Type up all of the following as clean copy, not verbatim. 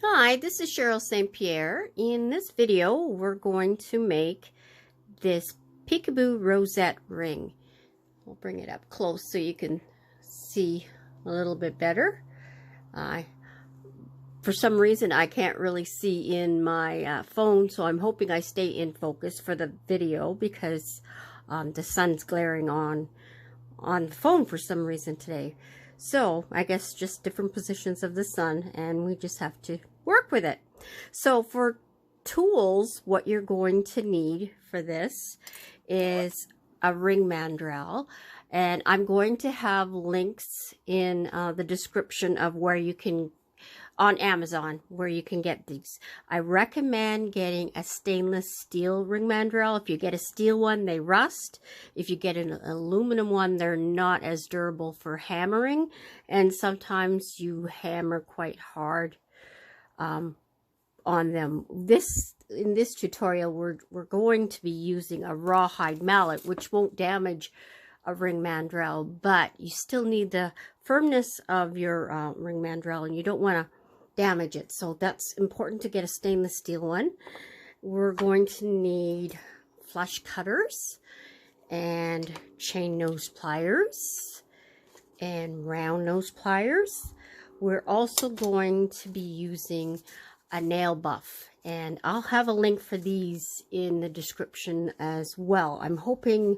Hi, this is Cheryl St.Pierre. In this video, we're going to make this peekaboo rosette ring. I'll bring it up close so you can see a little bit better. For some reason, I can't really see in my phone, so I'm hoping I stay in focus for the video because the sun's glaring on the phone for some reason today. So I guess just different positions of the sun, and we just have to work with it. So for tools, what you're going to need for this is a ring mandrel, and I'm going to have links in the description of where you can, on Amazon, where you can get these. I recommend getting a stainless steel ring mandrel. If you get a steel one, they rust. If you get an aluminum one, they're not as durable for hammering, and sometimes you hammer quite hard on them. In this tutorial, we're going to be using a rawhide mallet, which won't damage a ring mandrel, but you still need the firmness of your ring mandrel, and you don't want to damage it. So that's important to get a stainless steel one. We're going to need flush cutters and chain nose pliers and round nose pliers. We're also going to be using a nail buff, and I'll have a link for these in the description as well. I'm hoping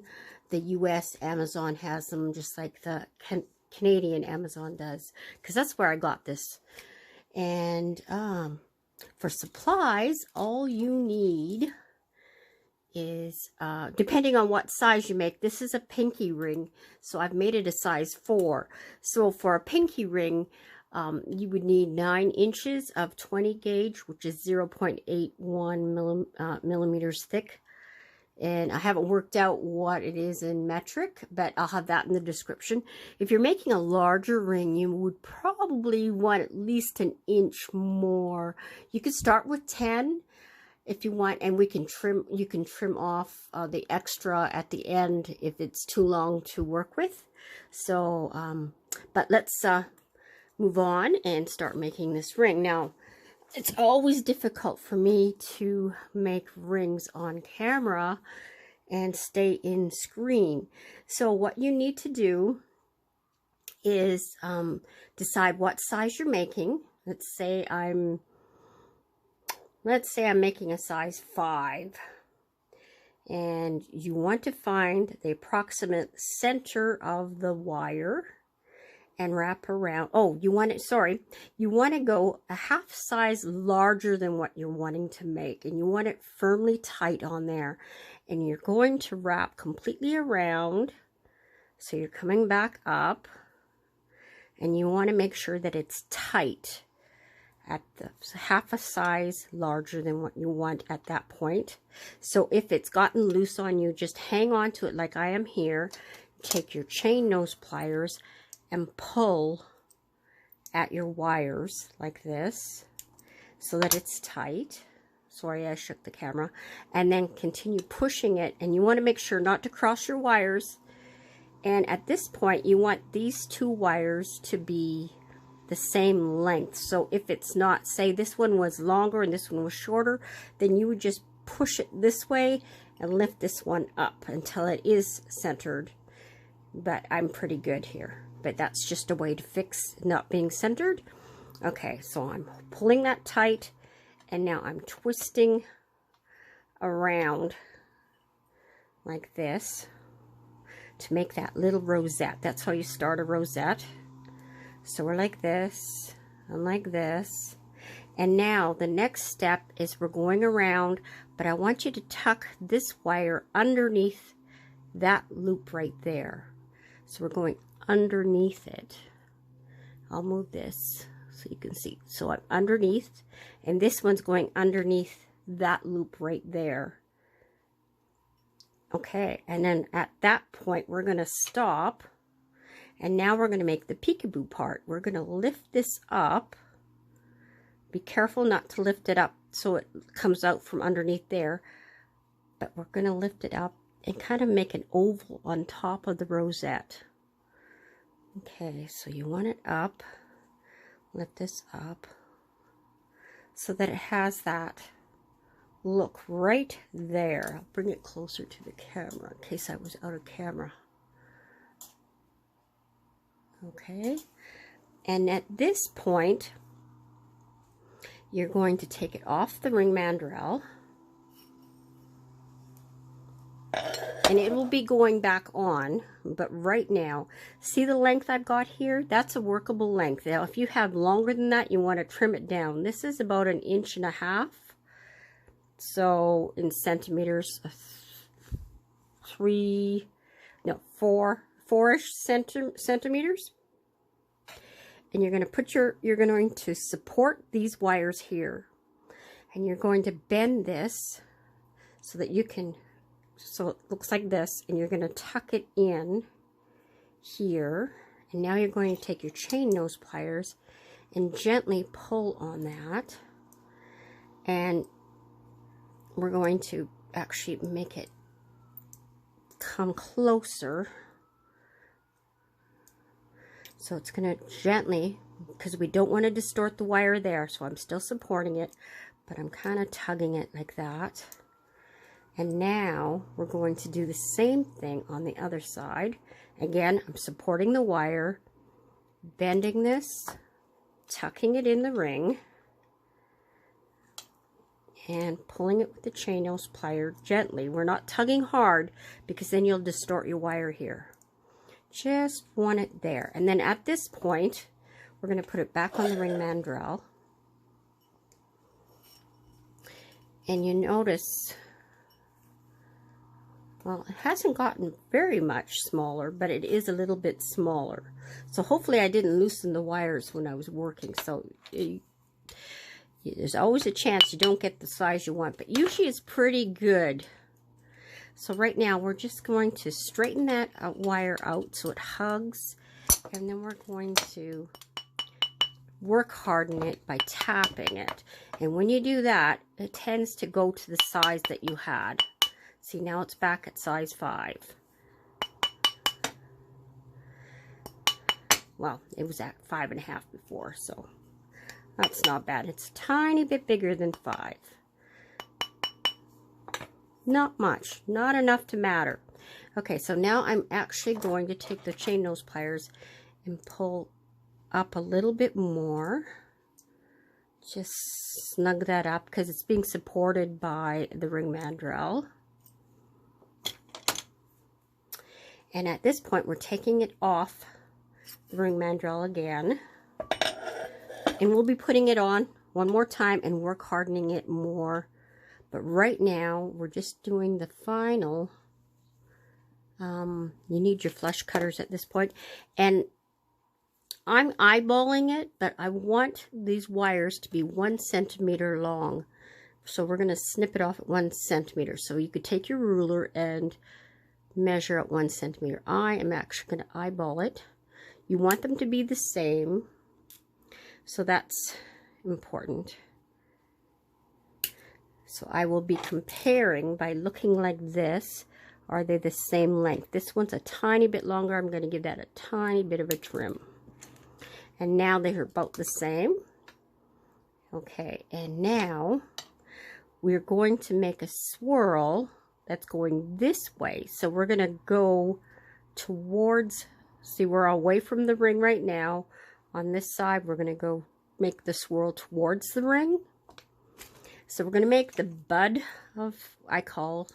the US Amazon has them just like the Canadian Amazon does, because that's where I got this. And for supplies, all you need is, depending on what size you make, this is a pinky ring, so I've made it a size 4. So for a pinky ring, you would need 9 inches of 20 gauge, which is 0.81 millimeters thick. And I haven't worked out what it is in metric, but I'll have that in the description. If you're making a larger ring, you would probably want at least an inch more. You could start with 10 if you want, and we can trim. You can trim off the extra at the end if it's too long to work with. So, but let's move on and start making this ring. Now, it's always difficult for me to make rings on camera and stay in screen. So what you need to do is decide what size you're making. Let's say I'm making a size 5. And you want to find the approximate center of the wire and wrap around. Oh, you want to go a half size larger than what you're wanting to make, and you want it firmly tight on there, and you're going to wrap completely around. So you're coming back up, and you want to make sure that it's tight at the half a size larger than what you want at that point. So if it's gotten loose on you, just hang on to it like I am here. Take your chain nose pliers and pull at your wires like this so that it's tight. Sorry, I shook the camera. And then continue pushing it, and you want to make sure not to cross your wires. And at this point, you want these 2 wires to be the same length. So if it's not, say this one was longer and this one was shorter, then you would just push it this way and lift this one up until it is centered. But I'm pretty good here. But that's just a way to fix not being centered. Okay, so I'm pulling that tight, and now I'm twisting around like this to make that little rosette. That's how you start a rosette. So we're like this and like this. And now the next step is we're going around, but I want you to tuck this wire underneath that loop right there. So we're going underneath it. I'll move this so you can see. So I'm underneath, and this one's going underneath that loop right there. Okay, and then at that point we're going to stop, and now we're going to make the peekaboo part. We're going to lift this up. Be careful not to lift it up so it comes out from underneath there, but we're going to lift it up and kind of make an oval on top of the rosette. Okay, so you want it up, lift this up, so that it has that look right there. I'll bring it closer to the camera in case I was out of camera. Okay, and at this point, you're going to take it off the ring mandrel, and it will be going back on. But right now, see the length I've got here? That's a workable length. Now, if you have longer than that, you want to trim it down. This is about 1.5 inches. So in centimeters, 4-ish centimeters. And you're going to put you're going to support these wires here, and you're going to bend this so that you can, so it looks like this, and you're going to tuck it in here. And now you're going to take your chain nose pliers and gently pull on that, and we're going to actually make it come closer. So it's going to gently, because we don't want to distort the wire there, so I'm still supporting it, but I'm kind of tugging it like that. And now we're going to do the same thing on the other side. Again, I'm supporting the wire, bending this, tucking it in the ring, and pulling it with the chain nose plier gently. We're not tugging hard because then you'll distort your wire here. Just want it there. And then at this point, we're going to put it back on the ring mandrel. And you notice, well, it hasn't gotten very much smaller, but it is a little bit smaller. So hopefully I didn't loosen the wires when I was working. So there's always a chance you don't get the size you want, but usually it's pretty good. So right now we're just going to straighten that wire out so it hugs, and then we're going to work harden it by tapping it. And when you do that, it tends to go to the size that you had. See, now it's back at size 5. Well, it was at 5.5 before, so that's not bad. It's a tiny bit bigger than 5. Not much, not enough to matter. Okay, so now I'm actually going to take the chain nose pliers and pull up a little bit more. Just snug that up because it's being supported by the ring mandrel. And at this point, we're taking it off the ring mandrel again. And we'll be putting it on one more time and work hardening it more. But right now, we're just doing the final. You need your flush cutters at this point. And I'm eyeballing it, but I want these wires to be 1 centimeter long. So we're going to snip it off at 1 centimeter. So you could take your ruler and measure at 1 centimeter. I am actually going to eyeball it. You want them to be the same. So that's important. So I will be comparing by looking like this. Are they the same length? This one's a tiny bit longer. I'm going to give that a tiny bit of a trim. And now they're about the same. Okay, and now we're going to make a swirl that's going this way. So we're going to go towards, see, we're away from the ring right now. On this side, we're going to go make the swirl towards the ring. So we're going to make the bud of, I call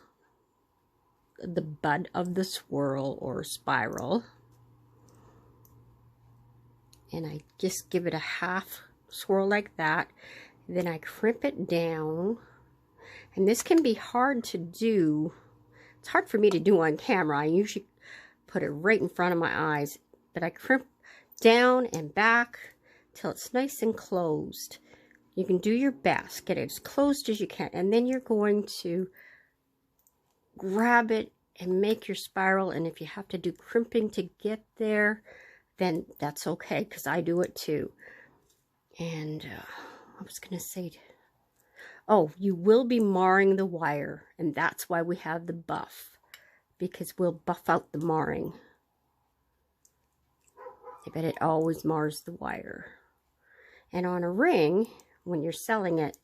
the bud of the swirl or spiral. And I just give it a half swirl like that. Then I crimp it down. And this can be hard to do. It's hard for me to do on camera. I usually put it right in front of my eyes. But I crimp down and back till it's nice and closed. You can do your best. Get it as closed as you can. And then you're going to grab it and make your spiral. And if you have to do crimping to get there, then that's okay, because I do it too. And I was going to say, oh, you will be marring the wire. And that's why we have the buff, because we'll buff out the marring. I bet it always mars the wire. And on a ring, when you're selling it,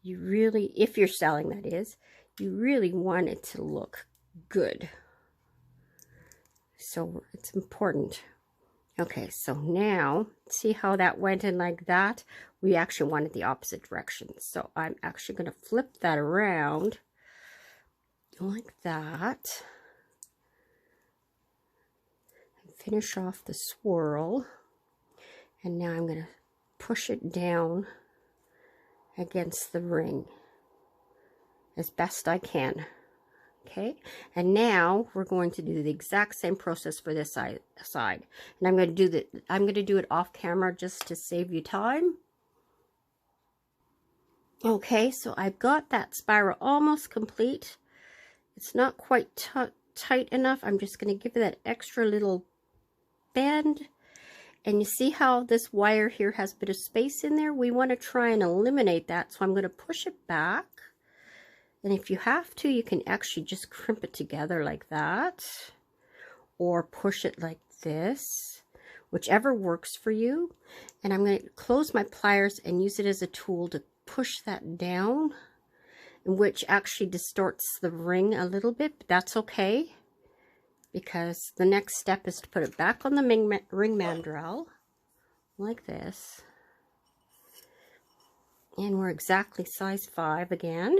you really, if you're selling that is, you really want it to look good. So it's important. Okay, so now, see how that went in like that? We actually wanted the opposite direction. So I'm actually going to flip that around like that. And finish off the swirl. And now I'm going to push it down against the ring as best I can. Okay, and now we're going to do the exact same process for this side, and I'm going to do it off camera just to save you time. Okay, so I've got that spiral almost complete. It's not quite tight enough. I'm just going to give it that extra little bend. And you see how this wire here has a bit of space in there? We want to try and eliminate that, so I'm going to push it back. And if you have to, you can actually just crimp it together like that, or push it like this, whichever works for you. And I'm going to close my pliers and use it as a tool to push that down, which actually distorts the ring a little bit, but that's okay, because the next step is to put it back on the ring mandrel like this. And we're exactly size 5 again.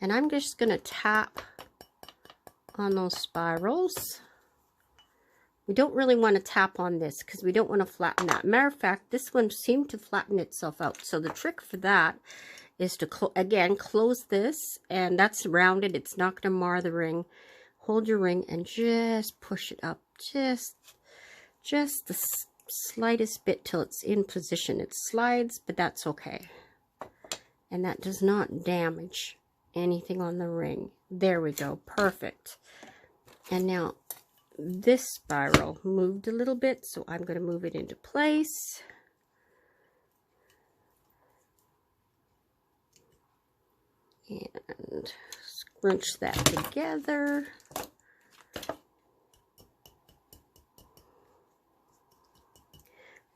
And I'm just going to tap on those spirals. We don't really want to tap on this because we don't want to flatten that. Matter of fact, this one seemed to flatten itself out. So the trick for that is to, again, close this. And that's rounded. It's not going to mar the ring. Hold your ring and just push it up. Just the slightest bit till it's in position. It slides, but that's okay. And that does not damage anything on the ring. There we go. Perfect. And now this spiral moved a little bit, so I'm going to move it into place. And scrunch that together.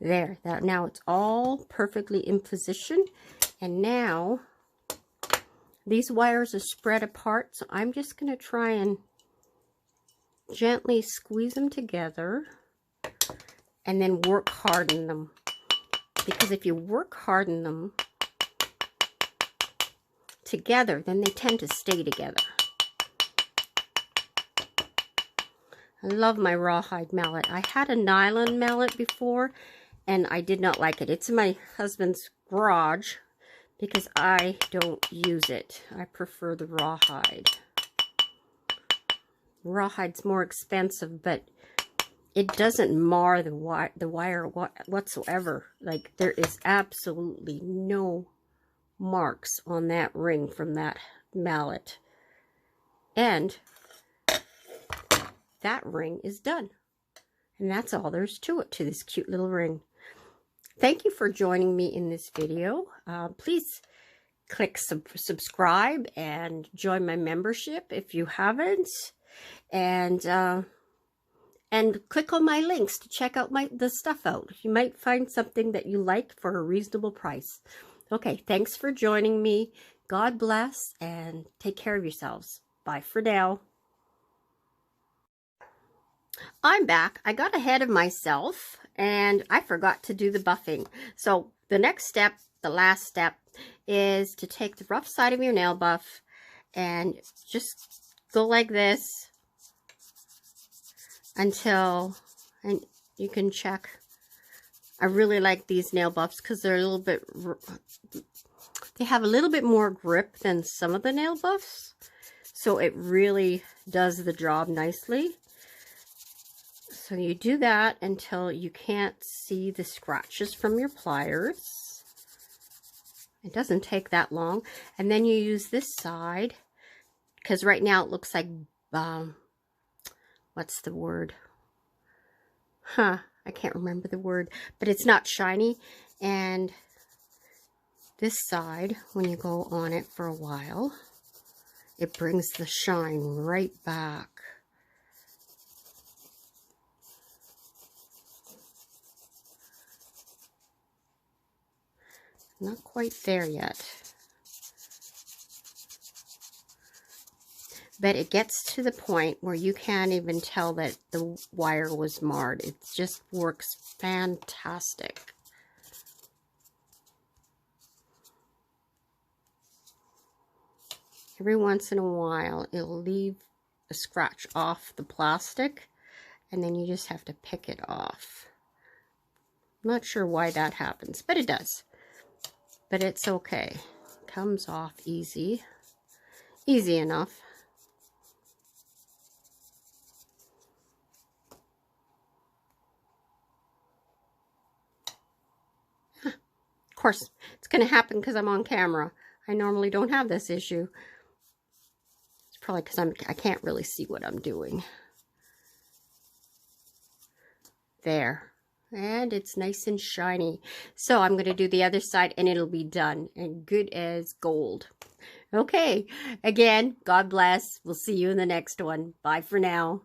There. Now it's all perfectly in position. And now these wires are spread apart, so I'm just going to try and gently squeeze them together and then work harden them. Because if you work harden them together, then they tend to stay together. I love my rawhide mallet. I had a nylon mallet before, and I did not like it. It's in my husband's garage, because I don't use it. I prefer the rawhide. Rawhide's more expensive, but it doesn't mar the wire whatsoever. Like, there is absolutely no marks on that ring from that mallet. And that ring is done. And that's all there's to it, to this cute little ring. Thank you for joining me in this video. Please click subscribe and join my membership if you haven't. And click on my links to check out the stuff out. You might find something that you like for a reasonable price. Okay, thanks for joining me. God bless, and take care of yourselves. Bye for now. I'm back. I got ahead of myself and I forgot to do the buffing. So the next step, the last step, is to take the rough side of your nail buff and just go like this until, and you can check. I really like these nail buffs because they're a little bit, they have a little bit more grip than some of the nail buffs. So it really does the job nicely. So you do that until you can't see the scratches from your pliers. It doesn't take that long. And then you use this side, because right now it looks like, what's the word? I can't remember the word, but it's not shiny. And this side, when you go on it for a while, it brings the shine right back. Not quite there yet. But it gets to the point where you can't even tell that the wire was marred. It just works fantastic. Every once in a while, it'll leave a scratch off the plastic, and then you just have to pick it off. I'm not sure why that happens, but it does. But it's okay. Comes off easy. Easy enough. Of course, it's going to happen because I'm on camera. I normally don't have this issue. It's probably because I can't really see what I'm doing. There. And it's nice and shiny. So I'm going to do the other side and it'll be done and good as gold. Okay. Again, God bless. We'll see you in the next one. Bye for now.